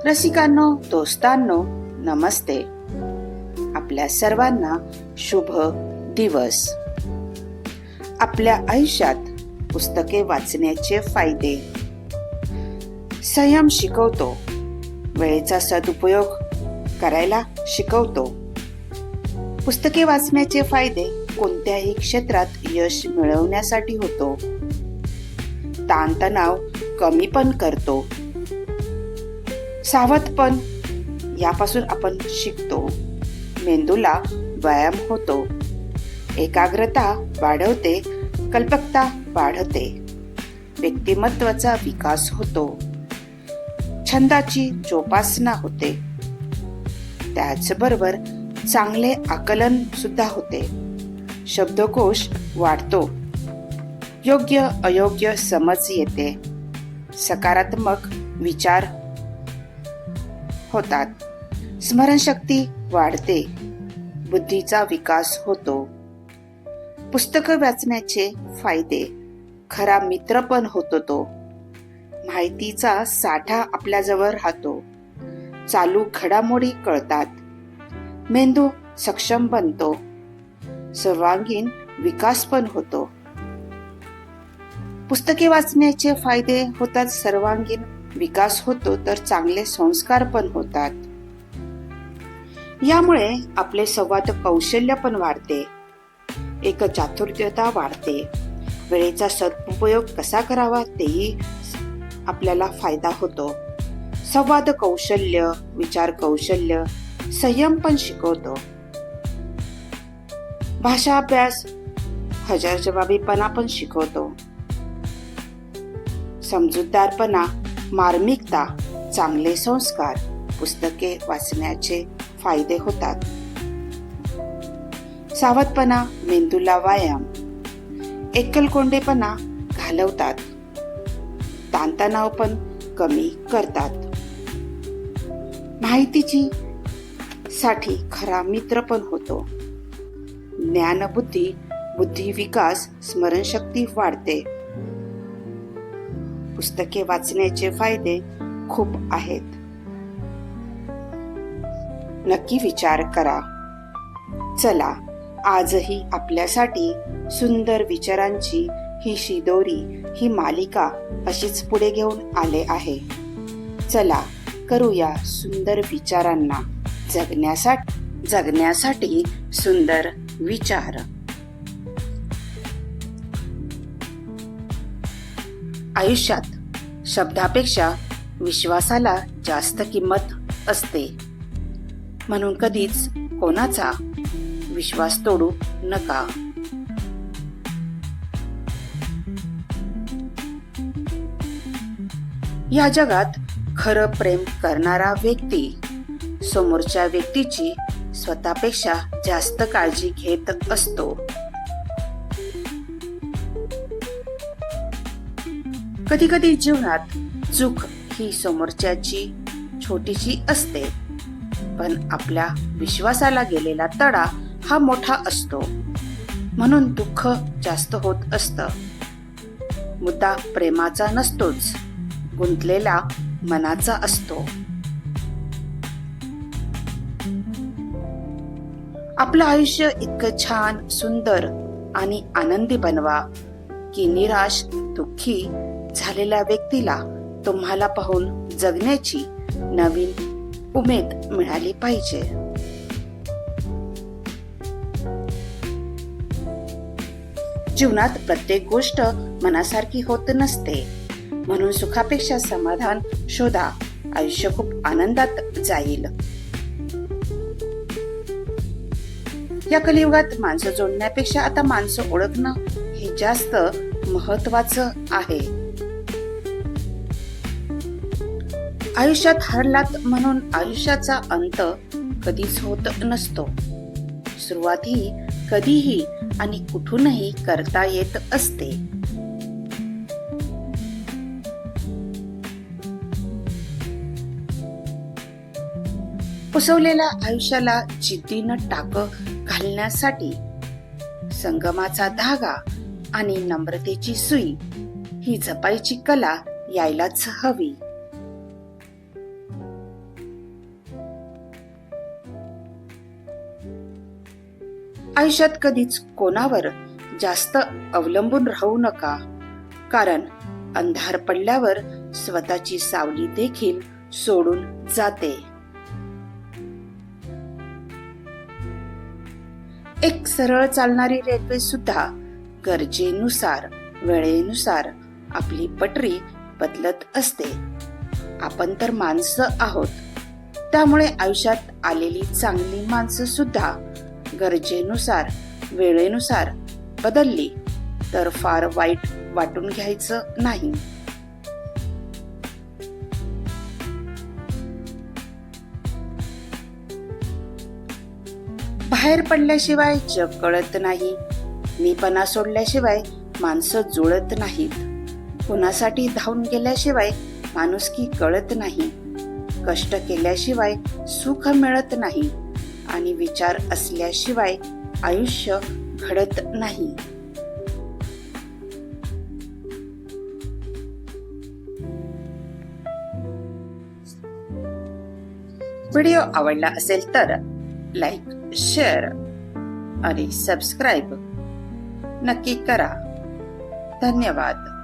रसिकांनो, दोस्तांनो, नमस्ते. आपल्या सर्वांना शुभ दिवस. आपल्या आयुष्यात पुस्तके वाचण्याचे फायदे. संयम शिकवतो. वेळेचा सदुपयोग करायला शिकवतो. पुस्तके वाचण्याचे फायदे कोणत्याही क्षेत्रात यश मिळवण्यासाठी होतो. ताणतणाव कमी पण करतो. सावधपण यापासून आपण शिकतो. मेंदूला व्यायाम होतो. एकाग्रता वाढवते. कल्पकता वाढते. व्यक्तिमत्वाचा विकास होतो. छंदाची जोपासना होते. त्याचबरोबर चांगले आकलन सुद्धा होते. शब्दकोश वाढतो. योग्य अयोग्य समज येते. सकारात्मक विचार होतात. स्मरणशक्ती वाढते. बुद्धीचा विकास होतो. पुस्तकं वाचण्याचे फायदे. खरा मित्र पण होतो तो. माहितीचा साठा आपल्याजवळ राहतो. चालू घडामोडी कळतात. मेंदू सक्षम बनतो. सर्वांगीण विकास पण होतो. पुस्तके वाचण्याचे फायदे होतात. सर्वांगीण विकास होतो तर चांगले संस्कार पण होतात. यामुळे आपले संवाद कौशल्य पण वाढते. एक चातुर्यता वाढते. वेळेचा सदुपयोग कसा करावा तेही आपल्याला फायदा होतो. संवाद कौशल्य, विचार कौशल्य, संयम पण शिकवतो. भाषा अभ्यास, हजरजबाबीपणा पण शिकवतो. समजूतदारपणा, मार्मिकता, चांगले संस्कार. पुस्तके वाचण्याचे फायदे होतात. सावधपणा, मेंदूला व्यायाम. एकलकोंडेपणा घालवतात. ताणतणाव पण कमी करतात. माहितीची साठी खरा मित्र पण होतो. ज्ञानबुद्धी, बुद्धी विकास, स्मरणशक्ती वाढते. पुस्तके वाचण्याचे फायदे खूप आहेत. नक्की विचार करा. चला, आजही आपल्यासाठी सुंदर विचारांची ही शिदोरी, ही मालिका अशीच पुढे घेऊन आले आहे. चला, करूया सुंदर विचारांना जगण्यासाठी सुंदर विचार. आयुष्यात शब्दापेक्षा विश्वासाला जास्त किंमत असते. म्हणून कधीच कोणाचा विश्वास तोडू नका. या जगात खरं प्रेम करणारा व्यक्ती समोरच्या व्यक्तीची स्वतःपेक्षा जास्त काळजी घेत असतो. कधी कधी जीवनात चूक ही समोरच्याची छोटीशी असते, पण आपल्या विश्वासाला गेलेला तडा हा मोठा असतो. म्हणून दुःख जास्त होत असतं. मुद्दा प्रेमाचा नसतोच, गुंतलेला मनाचा असतो. आपलं आयुष्य इतकं छान, सुंदर आणि आनंदी बनवा की निराश, दुःखी झालेल्या व्यक्तीला तुम्हाला पाहून जगण्याची नवीन उमेद मिळाली पाहिजे. जीवनात प्रत्येक गोष्ट मनासारखी होत नसते. म्हणून सुखापेक्षा समाधान शोधा. आयुष्य खूप आनंदात जाईल. या कलियुगात माणसं जोडण्यापेक्षा आता माणसं ओळखणं हे जास्त महत्वाचं आहे. आयुष्यात हरलात म्हणून आयुष्याचा अंत कधीच होत नसतो. सुरुवात ही कधीही आणि कुठूनही करता येत असते. पुसवलेल्या आयुष्याला जिद्दीनं टाक घालण्यासाठी संगमाचा धागा आणि नम्रतेची सुई ही जपायची कला यायलाच हवी. आयुष्यात कधीच कोणावर जास्त अवलंबून राहू नका, कारण अंधार पडल्यावर स्वतःची सावली देखील सोडून जाते. एक सरळ चालणारी रेल्वे सुद्धा गरजेनुसार, वेळेनुसार आपली पटरी बदलत असते. आपण तर माणसं आहोत, त्यामुळे आयुष्यात आलेली चांगली माणसं सुद्धा गरजेनुसार, वेळेनुसार बदलली तर फार वाईट वाटून घ्यायचं नाही. बाहेर पडल्याशिवाय जग कळत नाही. मीपणा सोडल्याशिवाय माणसं जुळत नाहीत. कुणासाठी धावून गेल्याशिवाय माणुसकी कळत नाही. कष्ट केल्याशिवाय सुख मिळत नाही आणि विचार असल्याशिवाय आयुष्य घडत नाही. व्हिडिओ आवडला असेल तर लाईक, शेअर आणि सबस्क्राईब नक्की करा. धन्यवाद.